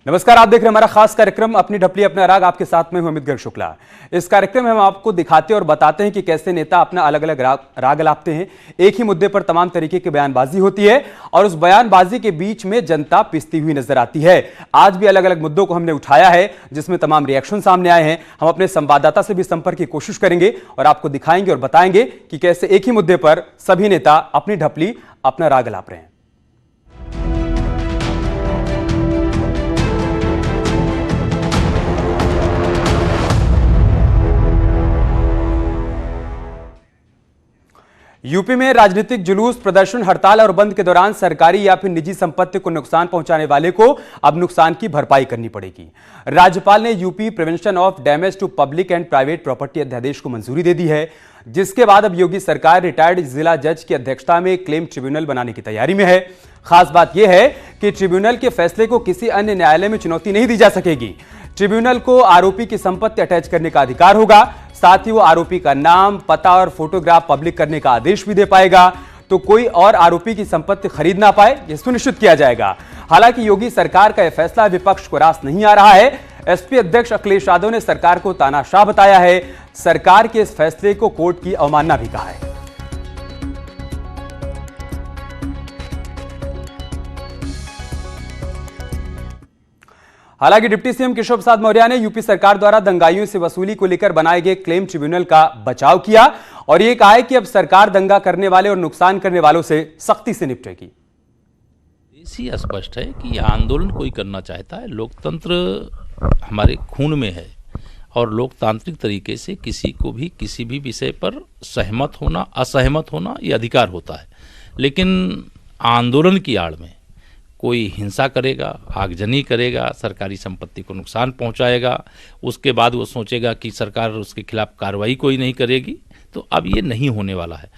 नमस्कार, आप देख रहे हैं हमारा खास कार्यक्रम अपनी ढपली अपना राग। आपके साथ में हूं अमित गर्ग शुक्ला। इस कार्यक्रम में हम आपको दिखाते और बताते हैं कि कैसे नेता अपना अलग अलग राग लापते हैं। एक ही मुद्दे पर तमाम तरीके की बयानबाजी होती है और उस बयानबाजी के बीच में जनता पिसती हुई नजर आती है। आज भी अलग अलग मुद्दों को हमने उठाया है जिसमें तमाम रिएक्शन सामने आए हैं। हम अपने संवाददाता से भी संपर्क की कोशिश करेंगे और आपको दिखाएंगे और बताएंगे कि कैसे एक ही मुद्दे पर सभी नेता अपनी ढपली अपना राग लाप रहे हैं। यूपी में राजनीतिक जुलूस, प्रदर्शन, हड़ताल और बंद के दौरान सरकारी या फिर निजी संपत्ति को नुकसान पहुंचाने वाले को अब नुकसान की भरपाई करनी पड़ेगी। राज्यपाल ने UP prevention of damage to public and private property अध्यादेश को मंजूरी दे दी है, जिसके बाद अब योगी सरकार रिटायर्ड जिला जज की अध्यक्षता में क्लेम ट्रिब्यूनल बनाने की तैयारी में है। खास बात यह है कि ट्रिब्यूनल के फैसले को किसी अन्य न्यायालय में चुनौती नहीं दी जा सकेगी। ट्रिब्यूनल को आरोपी की संपत्ति अटैच करने का अधिकार होगा। साथ ही वो आरोपी का नाम, पता और फोटोग्राफ पब्लिक करने का आदेश भी दे पाएगा, तो कोई और आरोपी की संपत्ति खरीद ना पाए, यह सुनिश्चित किया जाएगा। हालांकि योगी सरकार का यह फैसला विपक्ष को रास नहीं आ रहा है। एसपी अध्यक्ष अखिलेश यादव ने सरकार को तानाशाह बताया है। सरकार के इस फैसले को कोर्ट की अवमानना भी कहा है। हालांकि डिप्टी सीएम केशव प्रसाद मौर्य ने यूपी सरकार द्वारा दंगाइयों से वसूली को लेकर बनाए गए क्लेम ट्रिब्यूनल का बचाव किया और यह कहा है कि अब सरकार दंगा करने वाले और नुकसान करने वालों से सख्ती से निपटेगी। इसी स्पष्ट है कि यह आंदोलन कोई करना चाहता है। लोकतंत्र हमारे खून में है और लोकतांत्रिक तरीके से किसी को भी किसी भी विषय पर सहमत होना, असहमत होना ये अधिकार होता है। लेकिन आंदोलन की आड़ में कोई हिंसा करेगा, आगजनी करेगा, सरकारी संपत्ति को नुकसान पहुंचाएगा, उसके बाद वो सोचेगा कि सरकार उसके खिलाफ कार्रवाई कोई नहीं करेगी, तो अब ये नहीं होने वाला है।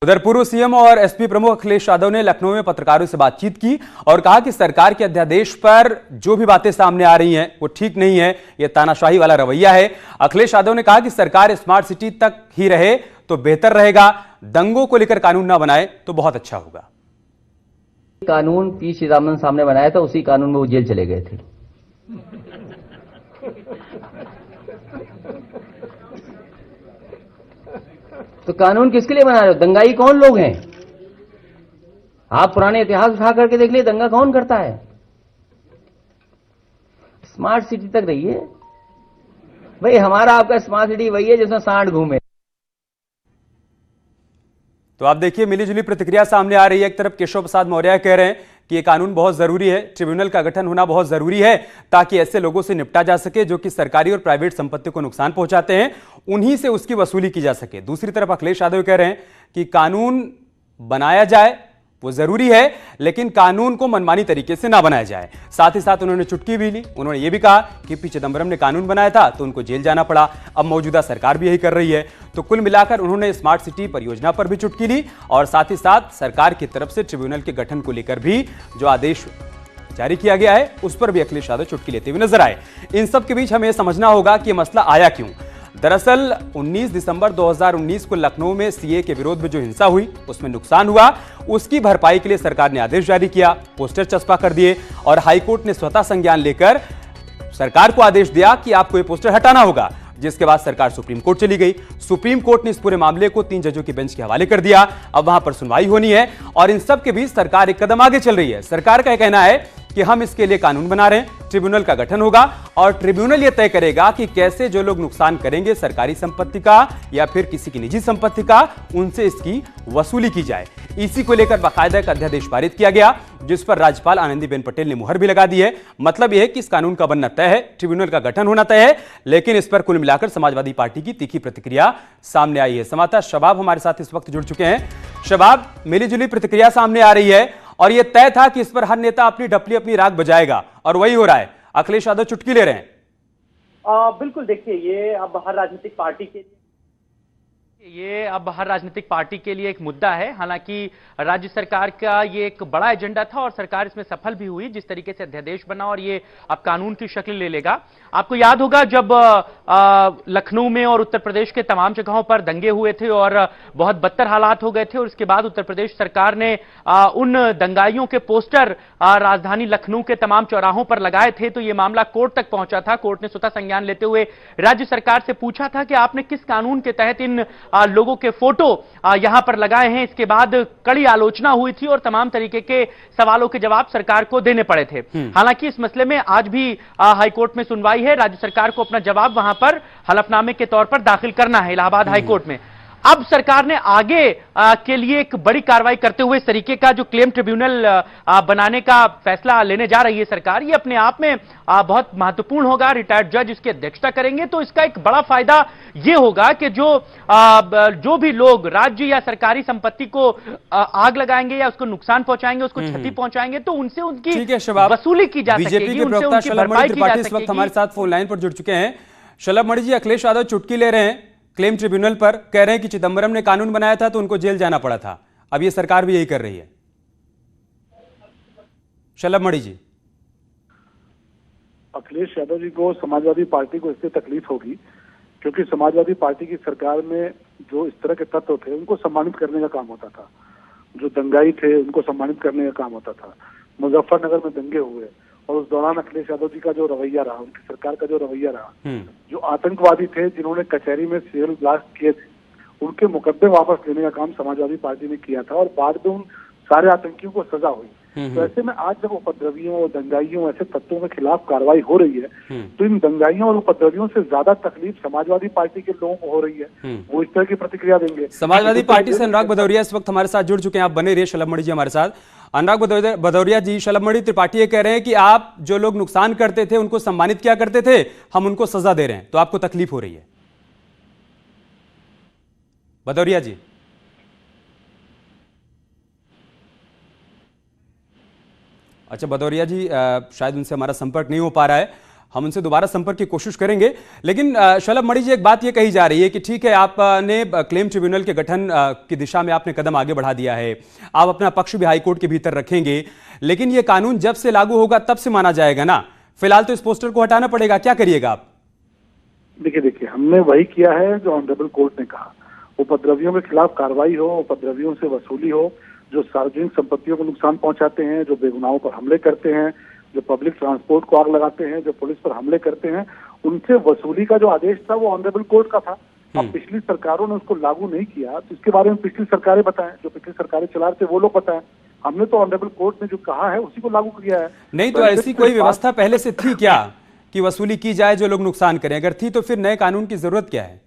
उधर पूर्व सीएम और एसपी प्रमुख अखिलेश यादव ने लखनऊ में पत्रकारों से बातचीत की और कहा कि सरकार के अध्यादेश पर जो भी बातें सामने आ रही हैं वो ठीक नहीं है, ये तानाशाही वाला रवैया है। अखिलेश यादव ने कहा कि सरकार स्मार्ट सिटी तक ही रहे तो बेहतर रहेगा, दंगों को लेकर कानून ना बनाए तो बहुत अच्छा होगा। कानून पी चिदम्बरम सामने बनाया था, उसी कानून में वो जेल चले गए थे। तो कानून किसके लिए बना रहे हो? दंगाई कौन लोग हैं? आप पुराने इतिहास उठा करके देख लिए, दंगा कौन करता है? स्मार्ट सिटी तक रहिए भाई। हमारा आपका स्मार्ट सिटी वही है जिसमें सांड घूमे। तो आप देखिए मिलीजुली प्रतिक्रिया सामने आ रही है। एक तरफ केशव प्रसाद मौर्य कह रहे हैं कि यह कानून बहुत जरूरी है, ट्रिब्यूनल का गठन होना बहुत जरूरी है ताकि ऐसे लोगों से निपटा जा सके जो कि सरकारी और प्राइवेट संपत्ति को नुकसान पहुंचाते हैं, उन्हीं से उसकी वसूली की जा सके। दूसरी तरफ अखिलेश यादव कह रहे हैं कि कानून बनाया जाए वो जरूरी है, लेकिन कानून को मनमानी तरीके से ना बनाया जाए। साथ ही साथ उन्होंने चुटकी भी ली। उन्होंने ये भी कहा कि पी चिदम्बरम ने कानून बनाया था तो उनको जेल जाना पड़ा, अब मौजूदा सरकार भी यही कर रही है। तो कुल मिलाकर उन्होंने स्मार्ट सिटी परियोजना पर भी चुटकी ली और साथ ही साथ सरकार की तरफ से ट्रिब्यूनल के गठन को लेकर भी जो आदेश जारी किया गया है उस पर भी अखिलेश यादव चुटकी लेते हुए नजर आए। इन सब के बीच हमें यह समझना होगा कि मसला आया क्यों। दरअसल 19 दिसंबर 2019 को लखनऊ में सीए के विरोध में जो हिंसा हुई उसमें नुकसान हुआ, उसकी भरपाई के लिए सरकार ने आदेश जारी किया, पोस्टर चस्पा कर दिए और हाईकोर्ट ने स्वतः संज्ञान लेकर सरकार को आदेश दिया कि आपको ये पोस्टर हटाना होगा, जिसके बाद सरकार सुप्रीम कोर्ट चली गई। सुप्रीम कोर्ट ने इस पूरे मामले को 3 जजों की बेंच के हवाले कर दिया। अब वहां पर सुनवाई होनी है और इन सब के बीच सरकार एक कदम आगे चल रही है। सरकार का कहना है कि हम इसके लिए कानून बना रहे हैं, ट्रिब्यूनल का गठन होगा और ट्रिब्यूनल यह तय करेगा कि कैसे जो लोग नुकसान करेंगे सरकारी संपत्ति का या फिर किसी की निजी संपत्ति का, उनसे इसकी वसूली की जाए। इसी को लेकर बाकायदा एक अध्यादेश पारित किया गया जिस पर राज्यपाल आनंदीबेन पटेल ने मुहर भी लगा दी है। मतलब यह है कि इस कानून का बनना तय है, ट्रिब्यूनल का गठन होना तय है, लेकिन इस पर कुल मिलाकर समाजवादी पार्टी की तीखी प्रतिक्रिया सामने आई है। संवाददाता शबाब हमारे साथ इस वक्त जुड़ चुके हैं। शबाब, मिलीजुली प्रतिक्रिया सामने आ रही है और यह तय था कि इस पर हर नेता अपनी ढपली अपनी राग बजाएगा और वही हो रहा है। अखिलेश यादव चुटकी ले रहे हैं। बिल्कुल, देखिए ये अब हर राजनीतिक पार्टी के ये अब हर राजनीतिक पार्टी के लिए एक मुद्दा है। हालांकि राज्य सरकार का ये एक बड़ा एजेंडा था और सरकार इसमें सफल भी हुई, जिस तरीके से अध्यादेश बना और ये अब कानून की शक्ल ले लेगा। आपको याद होगा जब लखनऊ में और उत्तर प्रदेश के तमाम जगहों पर दंगे हुए थे और बहुत बदतर हालात हो गए थे और उसके बाद उत्तर प्रदेश सरकार ने उन दंगाइयों के पोस्टर राजधानी लखनऊ के तमाम चौराहों पर लगाए थे, तो ये मामला कोर्ट तक पहुंचा था। कोर्ट ने स्वतः संज्ञान लेते हुए राज्य सरकार से पूछा था कि आपने किस कानून के तहत इन लोगों के फोटो यहां पर लगाए हैं। इसके बाद कड़ी आलोचना हुई थी और तमाम तरीके के सवालों के जवाब सरकार को देने पड़े थे। हालांकि इस मसले में आज भी हाईकोर्ट में सुनवाई है। राज्य सरकार को अपना जवाब वहां पर हलफनामे के तौर पर दाखिल करना है इलाहाबाद हाईकोर्ट में। अब सरकार ने आगे के लिए एक बड़ी कार्रवाई करते हुए इस तरीके का जो क्लेम ट्रिब्यूनल बनाने का फैसला लेने जा रही है सरकार, ये अपने आप में बहुत महत्वपूर्ण होगा। रिटायर्ड जज इसकी अध्यक्षता करेंगे, तो इसका एक बड़ा फायदा ये होगा कि जो भी लोग राज्य या सरकारी संपत्ति को आग लगाएंगे या उसको नुकसान पहुंचाएंगे, उसको क्षति पहुंचाएंगे, तो उनसे उनकी वसूली की जा सकेगी, उनसे उनकी भरपाई की जा सकेगी। हमारे साथ फोन लाइन पर जुड़ चुके हैं शलभ मणि जी। अखिलेश यादव चुटकी ले रहे हैं क्लेम ट्रिब्यूनल पर, कह रहे हैं कि चिदंबरम ने कानून बनाया था तो उनको जेल जाना पड़ा था। अब ये सरकार भी यही कर रही है। शलभ मणि जी, अखिलेश यादव जी को समाजवादी पार्टी को इससे तकलीफ होगी क्योंकि समाजवादी पार्टी की सरकार में जो इस तरह के तत्व थे उनको सम्मानित करने का काम होता था, जो दंगाई थे उनको सम्मानित करने का काम होता था। मुजफ्फरनगर में दंगे हुए और उस दौरान अखिलेश यादव जी का जो रवैया रहा, उनकी सरकार का जो रवैया रहा, जो आतंकवादी थे जिन्होंने कचहरी में सिविल ब्लास्ट किए थे, उनके मुकदमे वापस लेने का काम समाजवादी पार्टी ने किया था और बाद में उन सारे आतंकियों को सजा हुई। तो ऐसे में आज जब उपद्रवियों और दंगाइयों ऐसे तत्वों के खिलाफ कार्रवाई हो रही है तो इन दंगाइयों और उपद्रवियों से ज्यादा तकलीफ समाजवादी पार्टी के लोगों को हो रही है। वो इस तरह की प्रतिक्रिया देंगे। समाजवादी पार्टी से अनुराग भदौरिया इस वक्त हमारे साथ जुड़ चुके हैं। आप बने रहिए शलभ मणि जी हमारे साथ। अनुराग भदौरिया जी, शलभ मणि त्रिपाठी ये कह रहे हैं कि आप जो लोग नुकसान करते थे उनको सम्मानित किया करते थे, हम उनको सजा दे रहे हैं, तो आपको तकलीफ हो रही है। भदौरिया जी, अच्छा भदौरिया जी शायद उनसे हमारा संपर्क नहीं हो पा रहा है, हम उनसे दोबारा संपर्क की कोशिश करेंगे। लेकिन शलभ मणि जी, एक बात ये कही जा रही है कि ठीक है आपने क्लेम ट्रिब्यूनल के गठन की दिशा में आपने कदम आगे बढ़ा दिया है, आप अपना पक्ष भी हाईकोर्ट के भीतर रखेंगे, लेकिन ये कानून जब से लागू होगा तब से माना जाएगा ना। फिलहाल तो इस पोस्टर को हटाना पड़ेगा, क्या करिएगा आप? देखिए हमने वही किया है जो ऑनरेबल कोर्ट ने कहा। उपद्रवियों के खिलाफ कार्रवाई हो, उपद्रवियों से वसूली हो, जो सार्वजनिक संपत्तियों को नुकसान पहुंचाते हैं, जो बेगुनाहों पर हमले करते हैं, जो पब्लिक ट्रांसपोर्ट को आग लगाते हैं, जो पुलिस पर हमले करते हैं, उनसे वसूली का जो आदेश था वो ऑनरेबल कोर्ट का था। अब पिछली सरकारों ने उसको लागू नहीं किया तो इसके बारे में पिछली सरकारें बताएं, जो पिछली सरकारें चला रहे थे वो लोग बताएं। हमने तो ऑनरेबल कोर्ट ने जो कहा है उसी को लागू किया है। नहीं तो ऐसी कोई व्यवस्था पहले से थी क्या कि वसूली की जाए जो लोग नुकसान करें? अगर थी तो फिर नए कानून की जरूरत क्या है?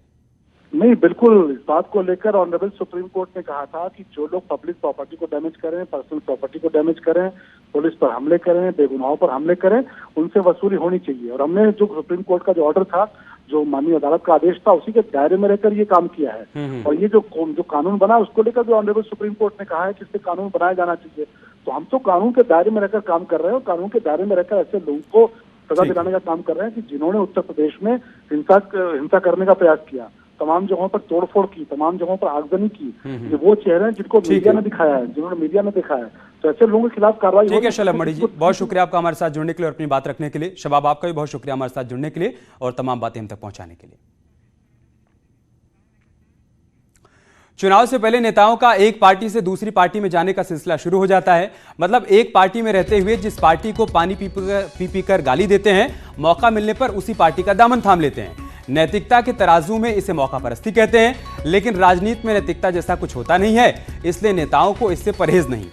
नहीं, बिल्कुल इस बात को लेकर ऑनरेबल सुप्रीम कोर्ट ने कहा था कि जो लोग पब्लिक प्रॉपर्टी को डैमेज करें, पर्सनल प्रॉपर्टी को डैमेज करें, पुलिस पर हमले करें, बेगुनाहों पर हमले करें, उनसे वसूली होनी चाहिए। और हमने जो सुप्रीम कोर्ट का जो ऑर्डर था, जो माननीय अदालत का आदेश था, उसी के दायरे में रहकर ये काम किया है। और ये जो कानून बना उसको लेकर भी ऑनरेबल सुप्रीम कोर्ट ने कहा है कि इससे कानून बनाया जाना चाहिए। तो हम तो कानून के दायरे में रहकर काम कर रहे हैं और कानून के दायरे में रहकर ऐसे लोगों को सजा दिलाने का काम कर रहे हैं कि जिन्होंने उत्तर प्रदेश में हिंसा करने का प्रयास किया, तमाम जगहों पर तोड़फोड़ की, तमाम जगहों पर आगजनी की, ये वो चेहरे हैं जिनको मीडिया ने दिखाया है, जिन्होंने मीडिया में देखा है। तो ऐसे लोगों के खिलाफ कार्रवाई। ठीक है शलभ मणि जी, बहुत शुक्रिया आपका हमारे साथ जुड़ने के लिए और अपनी बात रखने के लिए। शबाब आपका भी बहुत शुक्रिया हमारे साथ जुड़ने के लिए और तमाम बातें हम तक पहुंचाने के लिए। चुनाव से पहले नेताओं का एक पार्टी से दूसरी पार्टी में जाने का सिलसिला शुरू हो जाता है। मतलब एक पार्टी में रहते हुए जिस पार्टी को पानी पी कर गाली देते हैं, मौका मिलने पर उसी पार्टी का दामन थाम लेते हैं। नैतिकता के तराजू में इसे मौका परस्ती कहते हैं, लेकिन राजनीति में नैतिकता जैसा कुछ होता नहीं है, इसलिए नेताओं को इससे परहेज नहीं।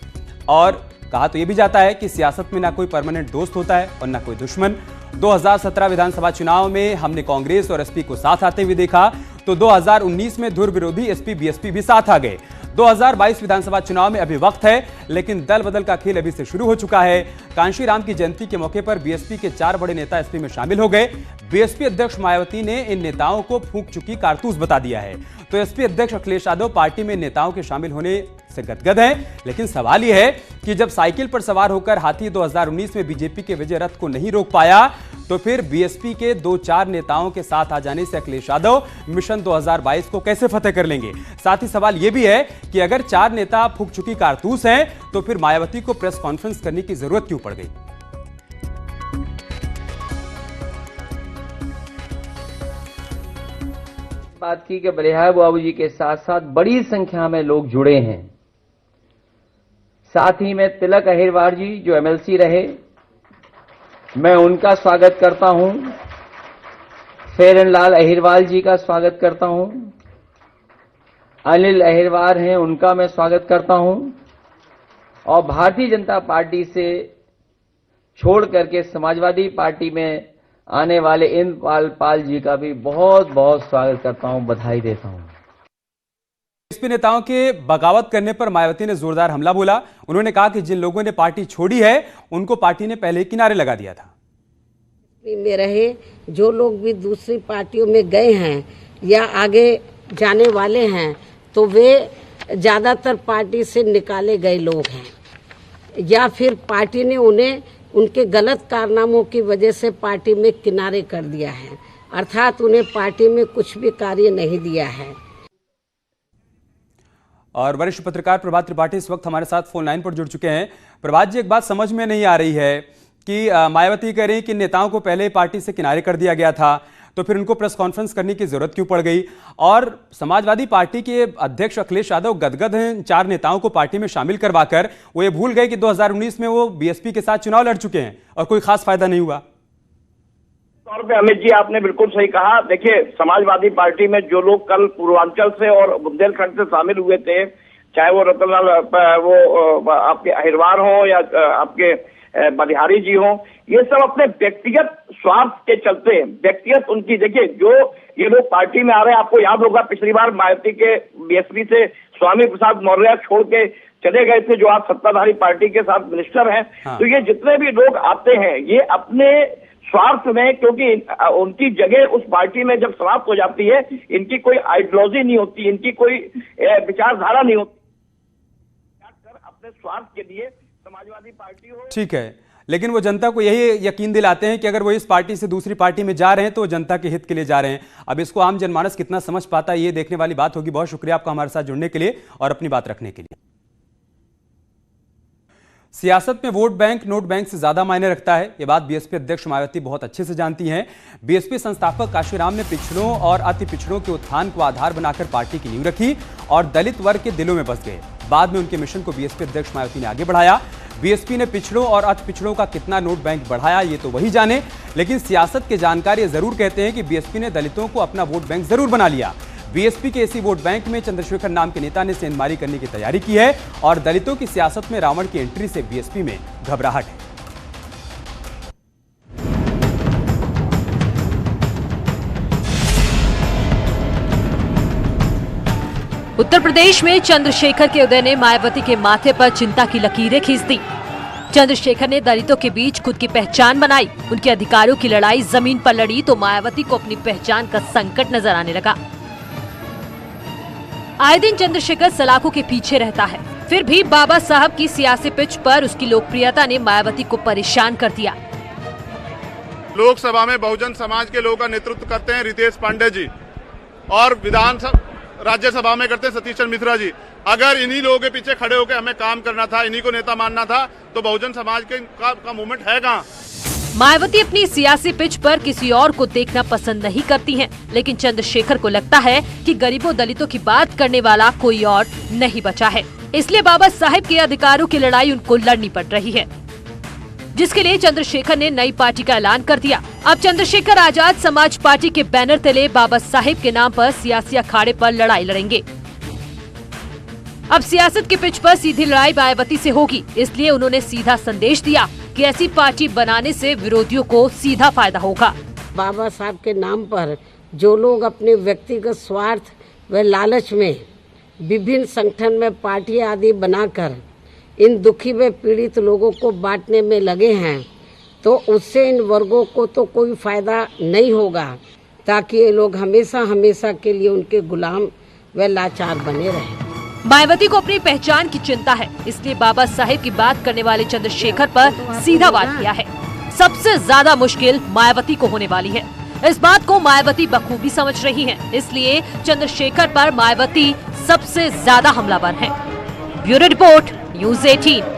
और कहा तो यह भी जाता है कि सियासत में ना कोई परमानेंट दोस्त होता है और ना कोई दुश्मन। 2017 विधानसभा चुनाव में हमने कांग्रेस और एसपी को साथ आते हुए देखा, तो 2019 में धुर विरोधी एसपी बीएसपी भी साथ आ गए। 2022 विधानसभा चुनाव में अभी वक्त है, लेकिन दल बदल का खेल अभी से शुरू हो चुका है। कांशीराम की जयंती के मौके पर बीएसपी के 4 बड़े नेता एसपी में शामिल हो गए। बीएसपी अध्यक्ष मायावती ने इन नेताओं को फूंक चुकी कारतूस बता दिया है। तो एसपी अध्यक्ष अखिलेश यादव पार्टी में नेताओं के शामिल होने से गदगद हैं, लेकिन सवाल यह है कि जब साइकिल पर सवार होकर हाथी 2019 में बीजेपी के विजय रथ को नहीं रोक पाया, तो फिर बीएसपी के 2-4 नेताओं के साथ आ जाने से अखिलेश यादव मिशन 2022 को कैसे फतेह कर लेंगे? साथ ही सवाल यह भी है कि अगर 4 नेता फूंक चुकी कारतूस हैं, तो फिर मायावती को प्रेस कॉन्फ्रेंस करने की जरूरत क्यों पड़ गई? बात की कि बलिहार बाबू जी के साथ साथ बड़ी संख्या में लोग जुड़े हैं। साथ ही में तिलक अहिरवार जी जो एमएलसी रहे, मैं उनका स्वागत करता हूं। फेरनलाल अहिरवार जी का स्वागत करता हूं। अनिल अहिरवार हैं, उनका मैं स्वागत करता हूं। और भारतीय जनता पार्टी से छोड़ करके समाजवादी पार्टी में आने वाले इंद्रपाल पाल जी का भी बहुत बहुत स्वागत करता हूं, बधाई देता हूं। बीएसपी नेताओं के बगावत करने पर मायावती ने जोरदार हमला बोला। उन्होंने कहा कि जिन लोगों ने पार्टी छोड़ी है उनको पार्टी ने पहले किनारे लगा दिया था। में रहे जो लोग भी दूसरी पार्टियों में गए हैं या आगे जाने वाले हैं, तो वे ज्यादातर पार्टी से निकाले गए लोग हैं, या फिर पार्टी ने उन्हें उनके गलत कारनामों की वजह से पार्टी में किनारे कर दिया है, अर्थात उन्हें पार्टी में कुछ भी कार्य नहीं दिया है। और वरिष्ठ पत्रकार प्रभात त्रिपाठी इस वक्त हमारे साथ फोन लाइन पर जुड़ चुके हैं। प्रभात जी, एक बात समझ में नहीं आ रही है कि मायावती कह रही कि नेताओं को पहले पार्टी से किनारे कर दिया गया था, तो फिर उनको प्रेस कॉन्फ्रेंस करने की जरूरत क्यों पड़ गई? और समाजवादी पार्टी के अध्यक्ष अखिलेश यादव गदगद हैं 4 नेताओं को पार्टी में शामिल करवाकर। वो ये भूल गए कि 2019 में वो बीएसपी के साथ चुनाव लड़ चुके हैं और कोई खास फायदा नहीं हुआ। तौर पे अमित जी, आपने बिल्कुल सही कहा। देखिए, समाजवादी पार्टी में जो लोग कल पूर्वांचल से और बुंदेलखंड से शामिल हुए थे, चाहे वो रतनलाल वो आपके अहिरवार हो या आपके बलिहारी जी हो, ये सब अपने व्यक्तिगत स्वार्थ के चलते व्यक्तिगत उनकी, देखिए जो ये लोग पार्टी में आ रहे हैं, आपको याद होगा पिछली बार मायावती के बीएसपी से स्वामी प्रसाद मौर्य छोड़ के चले गए थे, जो आज सत्ताधारी पार्टी के साथ मिनिस्टर हैं। हाँ। तो ये जितने भी लोग आते हैं ये अपने स्वार्थ में, क्योंकि उनकी जगह उस पार्टी में जब समाप्त हो जाती है, इनकी कोई आइडियोलॉजी नहीं होती, इनकी कोई विचारधारा नहीं होती, अपने स्वार्थ के लिए समाजवादी पार्टी हो। ठीक है, लेकिन वो जनता को यही यकीन दिलाते हैं कि अगर वो इस पार्टी से दूसरी पार्टी में जा रहे हैं तो वो जनता के हित के लिए जा रहे हैं। अब इसको आम जनमानस कितना समझ पाता है, ये देखने वाली बात होगी। बहुत शुक्रिया आपका हमारे साथ जुड़ने के लिए और अपनी बात रखने के लिए। सियासत में वोट बैंक नोट बैंक से ज्यादा मायने रखता है, ये बात बीएसपी अध्यक्ष मायावती बहुत अच्छे से जानती हैं। बीएसपी संस्थापक काशीराम ने पिछड़ों और अति पिछड़ों के उत्थान को आधार बनाकर पार्टी की नींव रखी और दलित वर्ग के दिलों में बस गए। बाद में उनके मिशन को बीएसपी अध्यक्ष मायावती ने आगे बढ़ाया। बीएसपी ने पिछड़ों और अति पिछड़ों का कितना नोट बैंक बढ़ाया ये तो वही जाने, लेकिन सियासत के जानकार ये जरूर कहते हैं कि बीएसपी ने दलितों को अपना वोट बैंक जरूर बना लिया। बीएसपी के इसी वोट बैंक में चंद्रशेखर नाम के नेता ने सेंधमारी करने की तैयारी की है और दलितों की सियासत में रावण की एंट्री से बीएसपी में घबराहट है। उत्तर प्रदेश में चंद्रशेखर के उदय ने मायावती के माथे पर चिंता की लकीरें खींच दी। चंद्रशेखर ने दलितों के बीच खुद की पहचान बनाई, उनके अधिकारों की लड़ाई जमीन पर लड़ी तो मायावती को अपनी पहचान का संकट नजर आने लगा। आए दिन चंद्रशेखर सलाखों के पीछे रहता है, फिर भी बाबा साहब की सियासी पिच पर उसकी लोकप्रियता ने मायावती को परेशान कर दिया। लोकसभा में बहुजन समाज के लोगों का नेतृत्व करते हैं रितेश पांडे जी और राज्यसभा में करते हैं सतीश चंद्र मिश्रा जी। अगर इन्हीं लोगों के पीछे खड़े होकर हमें काम करना था, इन्हीं को नेता मानना था, तो बहुजन समाज का मूवमेंट है कहाँ? मायावती अपनी सियासी पिच पर किसी और को देखना पसंद नहीं करती हैं, लेकिन चंद्रशेखर को लगता है कि गरीबों दलितों की बात करने वाला कोई और नहीं बचा है, इसलिए बाबा साहेब के अधिकारों की लड़ाई उनको लड़नी पड़ रही है, जिसके लिए चंद्रशेखर ने नई पार्टी का ऐलान कर दिया। अब चंद्रशेखर आजाद समाज पार्टी के बैनर तले बाबा साहेब के नाम पर सियासी अखाड़े पर लड़ाई लड़ेंगे। अब सियासत की पिच पर सीधी लड़ाई मायावती से होगी, इसलिए उन्होंने सीधा संदेश दिया कि ऐसी पार्टी बनाने से विरोधियों को सीधा फायदा होगा। बाबा साहब के नाम पर जो लोग अपने व्यक्तिगत स्वार्थ व लालच में विभिन्न संगठन में पार्टी आदि बनाकर इन दुखी व पीड़ित लोगों को बांटने में लगे हैं, तो उससे इन वर्गों को तो कोई फायदा नहीं होगा, ताकि ये लोग हमेशा हमेशा के लिए उनके गुलाम व लाचार बने रहें। मायावती को अपनी पहचान की चिंता है, इसलिए बाबा साहेब की बात करने वाले चंद्रशेखर पर सीधा वार किया है। सबसे ज्यादा मुश्किल मायावती को होने वाली है। इस बात को मायावती बखूबी समझ रही हैं, इसलिए चंद्रशेखर पर मायावती सबसे ज्यादा हमलावर हैं। Bureau report, news 18।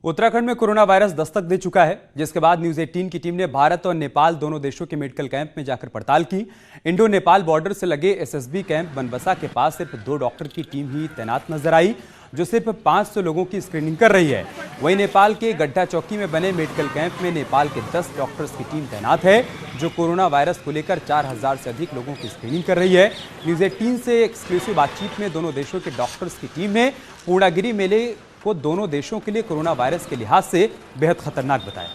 उत्तराखंड में कोरोना वायरस दस्तक दे चुका है, जिसके बाद न्यूज़ 18 की टीम ने भारत और नेपाल दोनों देशों के मेडिकल कैंप में जाकर पड़ताल की। इंडो नेपाल बॉर्डर से लगे एसएसबी कैंप बनबसा के पास सिर्फ 2 डॉक्टर की टीम ही तैनात नजर आई, जो सिर्फ 500 लोगों की स्क्रीनिंग कर रही है। वहीं नेपाल के गड्ढा चौकी में बने मेडिकल कैंप में नेपाल के 10 डॉक्टर्स की टीम तैनात है, जो कोरोना वायरस को लेकर 4000 से अधिक लोगों की स्क्रीनिंग कर रही है। न्यूज़ 18 से एक्सक्लूसिव बातचीत में दोनों देशों के डॉक्टर्स की टीम ने पूर्णागिरी मेले को दोनों देशों के लिए कोरोना वायरस के लिहाज से बेहद खतरनाक बताया।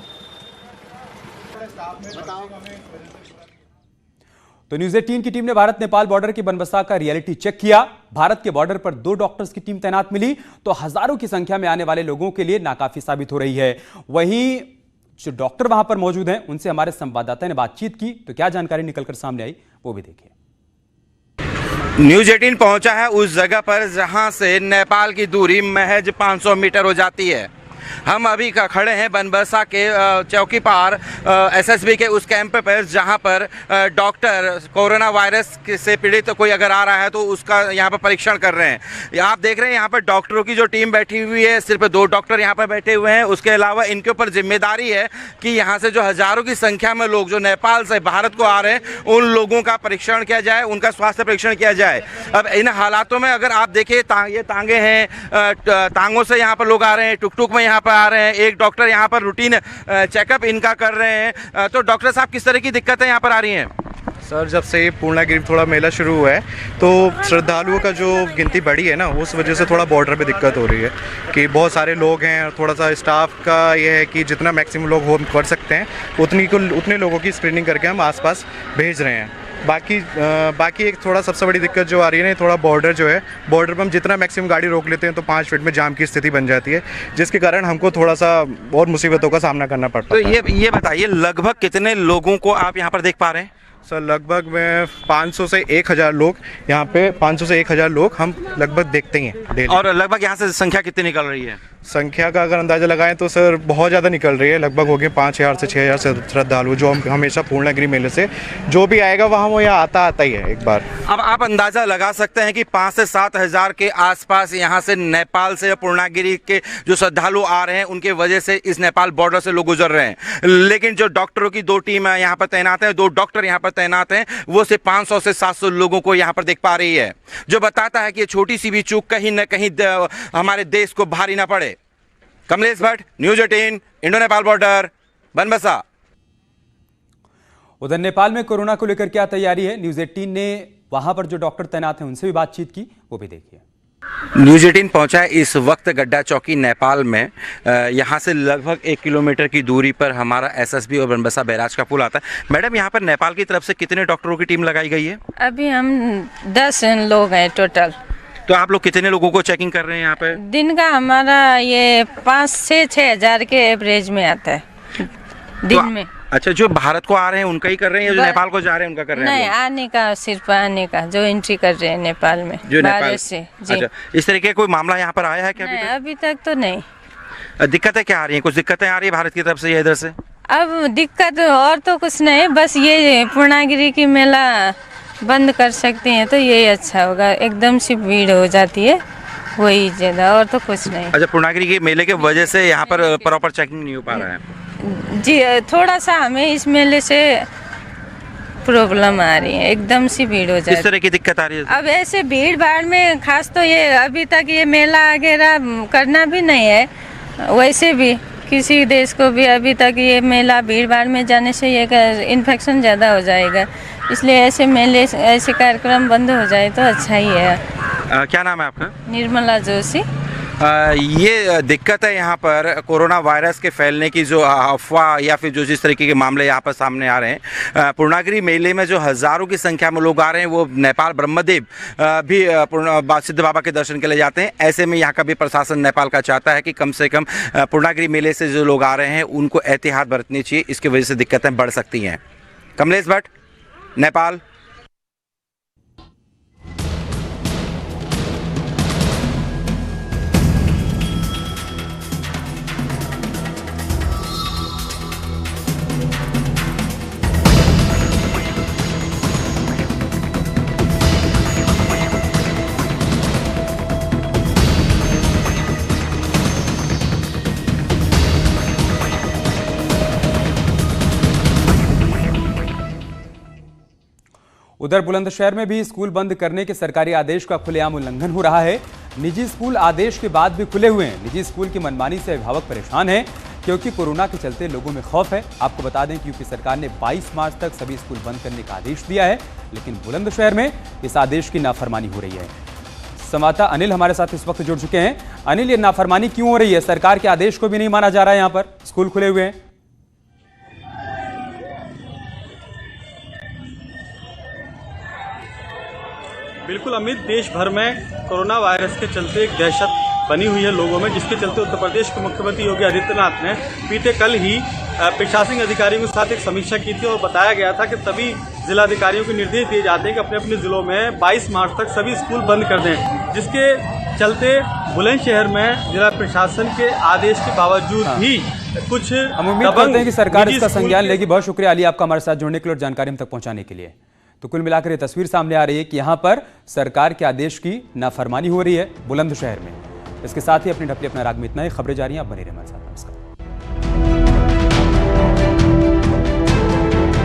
तो न्यूज़ 18 की टीम ने भारत नेपाल बॉर्डर की बनबसा का रियलिटी चेक किया। भारत के बॉर्डर पर 2 डॉक्टर्स की टीम तैनात मिली, तो हजारों की संख्या में आने वाले लोगों के लिए नाकाफी साबित हो रही है। वहीं जो डॉक्टर वहां पर मौजूद हैं, उनसे हमारे संवाददाता ने बातचीत की, तो क्या जानकारी निकलकर सामने आई वो भी देखिए। न्यूज़ 18 पहुंचा है उस जगह पर जहां से नेपाल की दूरी महज 500 मीटर हो जाती है। हम अभी खड़े हैं बनबसा के चौकी पार एसएसबी के उस कैंप पर, जहां पर डॉक्टर कोरोना वायरस से पीड़ित कोई अगर आ रहा है तो उसका यहां पर परीक्षण कर रहे हैं। आप देख रहे हैं यहां पर डॉक्टरों की जो टीम बैठी हुई है, सिर्फ 2 डॉक्टर यहां पर बैठे हुए हैं। उसके अलावा इनके ऊपर जिम्मेदारी है कि यहां से जो हजारों की संख्या में लोग जो नेपाल से भारत को आ रहे हैं, उन लोगों का परीक्षण किया जाए, उनका स्वास्थ्य परीक्षण किया जाए। अब इन हालातों में अगर आप देखिए, ये तांगे हैं, तांगों से यहाँ पर लोग आ रहे हैं, टुक में यहाँ पर आ रहे हैं। एक डॉक्टर यहाँ पर रूटीन चेकअप इनका कर रहे हैं। तो डॉक्टर साहब, किस तरह की दिक्कतें यहाँ पर आ रही हैं? सर, जब से पूर्णागिरी थोड़ा मेला शुरू हुआ है तो श्रद्धालुओं का जो गिनती बढ़ी है ना, उस वजह से थोड़ा बॉर्डर पे दिक्कत हो रही है कि बहुत सारे लोग हैं। थोड़ा सा स्टाफ का ये है कि जितना मैक्सिमम लोग हो कर सकते हैं उतने लोगों की स्क्रीनिंग करके हम आसपास भेज रहे हैं। बाकी एक थोड़ा सबसे बड़ी दिक्कत जो आ रही है ना, थोड़ा बॉर्डर जो है, बॉर्डर पर हम जितना मैक्सिमम गाड़ी रोक लेते हैं तो 5 मिनट में जाम की स्थिति बन जाती है, जिसके कारण हमको थोड़ा सा और मुसीबतों का सामना करना पड़ता है। तो ये बताइए, लगभग कितने लोगों को आप यहाँ पर देख पा रहे हैं? सर, लगभग में 500 से 1000 लोग यहाँ पे 500 से 1000 लोग हम लगभग देखते हैं डेली। और लगभग यहाँ से संख्या कितनी निकल रही है? संख्या का अगर अंदाज़ा लगाएं तो सर बहुत ज़्यादा निकल रही है। लगभग हो गए 5000 से 6000 श्रद्धालु, जो हम हमेशा पूर्णागिरी मेले से जो भी आएगा वहाँ वो यहाँ आता ही है एक बार। अब आप अंदाज़ा लगा सकते हैं कि 5 से 7 हज़ार के आसपास यहाँ से नेपाल से पूर्णागिरी के जो श्रद्धालु आ रहे हैं, उनके वजह से इस नेपाल बॉर्डर से लोग गुजर रहे हैं। लेकिन जो डॉक्टरों की 2 टीम यहाँ पर तैनात है, 2 डॉक्टर यहाँ पर तैनात हैं, वो सिर्फ 500 से 700 लोगों को यहाँ पर देख पा रही है, जो बताता है कि ये छोटी सी भी चूक कहीं न कहीं हमारे देश को भारी ना पड़े। Kamlesh Bhatt, news 18, Indo Nepal border, Banbasa. उधर नेपाल में कोरोना को लेकर क्या तैयारी है, न्यूज़ 18 ने वहां पर जो डॉक्टर तैनात हैं उनसे भी बातचीत की, वो भी देखिए। न्यूज़ 18 पहुंचा है इस वक्त गड्ढा चौकी नेपाल में। यहाँ से लगभग 1 किलोमीटर की दूरी पर हमारा एसएसबी और बनबसा बैराज का पुल आता है। मैडम, यहाँ पर नेपाल की तरफ से कितने डॉक्टरों की टीम लगाई गई है? अभी हम 10 लोग हैं टोटल। तो आप लोग कितने लोगों को चेकिंग कर रहे हैं यहाँ पे? दिन का हमारा ये 5 से 6 हज़ार के एवरेज में आता है दिन में। अच्छा, जो भारत को आ रहे हैं उनका ही कर रहे हैं या जो नेपाल को जा रहे हैं उनका कर रहे हैं? नहीं, आने का, सिर्फ आने का, जो एंट्री कर रहे हैं नेपाल में, जो नेपाल से। जी। अच्छा, इस तरीके कोई मामला यहाँ पर आया है क्या? अभी तक तो नहीं। दिक्कतें क्या आ रही हैं? कुछ दिक्कतें आ रही है भारत की तरफ से या इधर से? अब दिक्कत और तो कुछ नहीं, बस ये पूर्णागिरी की मेला बंद कर सकते हैं तो यही अच्छा होगा। एकदम से भीड़ हो जाती है, वही ज़्यादा, और तो कुछ नहीं। अच्छा, पूर्णागिरी के मेले के वजह से यहाँ पर प्रॉपर चेकिंग नहीं हो पा रहा है? जी, थोड़ा सा हमें इस मेले से प्रॉब्लम आ रही है, एकदम से भीड़ हो जाती है। किस तरह की दिक्कत आ रही है? अब ऐसे भीड़ भाड़ में खास तो ये अभी तक ये मेला वगैरह करना भी नहीं है, वैसे भी किसी देश को भी अभी तक ये मेला भीड़ भाड़ में जाने से ये इन्फेक्शन ज़्यादा हो जाएगा, इसलिए ऐसे मेले, ऐसे कार्यक्रम बंद हो जाए तो अच्छा ही है। क्या नाम है आपका? निर्मला जोशी। ये दिक्कत है यहाँ पर कोरोना वायरस के फैलने की, जो अफवाह या फिर जो जिस तरीके के मामले यहाँ पर सामने आ रहे हैं। पूर्णागिरि मेले में जो हज़ारों की संख्या में लोग आ रहे हैं, वो नेपाल ब्रह्मदेव भी सिद्ध बाबा के दर्शन के लिए जाते हैं। ऐसे में यहाँ का भी प्रशासन नेपाल का चाहता है कि कम से कम पूर्णागिरि मेले से जो लोग आ रहे हैं उनको एहतियात बरतनी चाहिए, इसकी वजह से दिक्कतें बढ़ सकती हैं। कमलेश भट्ट, नेपाल। उधर बुलंदशहर में भी स्कूल बंद करने के सरकारी आदेश का खुलेआम उल्लंघन हो रहा है। निजी स्कूल आदेश के बाद भी खुले हुए हैं। निजी स्कूल की मनमानी से अभिभावक परेशान हैं क्योंकि कोरोना के चलते लोगों में खौफ है। आपको बता दें कि यूपी सरकार ने 22 मार्च तक सभी स्कूल बंद करने का आदेश दिया है, लेकिन बुलंदशहर में इस आदेश की नाफरमानी हो रही है। संवाददाता अनिल हमारे साथ इस वक्त जुड़ चुके हैं। अनिल, ये नाफरमानी क्यों हो रही है? सरकार के आदेश को भी नहीं माना जा रहा है, यहाँ पर स्कूल खुले हुए हैं। बिल्कुल अमित, देश भर में कोरोना वायरस के चलते एक दहशत बनी हुई है लोगों में, जिसके चलते उत्तर प्रदेश के मुख्यमंत्री योगी आदित्यनाथ ने बीते कल ही प्रशासनिक अधिकारियों के साथ एक समीक्षा की थी और बताया गया था कि सभी जिलाधिकारियों को निर्देश दिए जाते हैं कि अपने अपने जिलों में 22 मार्च तक सभी स्कूल बंद कर दें। जिसके चलते बुलंदशहर में जिला प्रशासन के आदेश के बावजूद भी कुछ हम उम्मीद करते हैं कि सरकार इसका संज्ञान लेगी। बहुत शुक्रिया अली आपका हमारे साथ जुड़ने के लिए और जानकारी हम तक पहुंचाने के लिए। तो कुल मिलाकर ये तस्वीर सामने आ रही है कि यहाँ पर सरकार के आदेश की नाफरमानी हो रही है बुलंदशहर में। इसके साथ ही अपनी ढपली अपना राग में इतना ही। खबरें जारी हैं, आप बने रहिए हमारे साथ।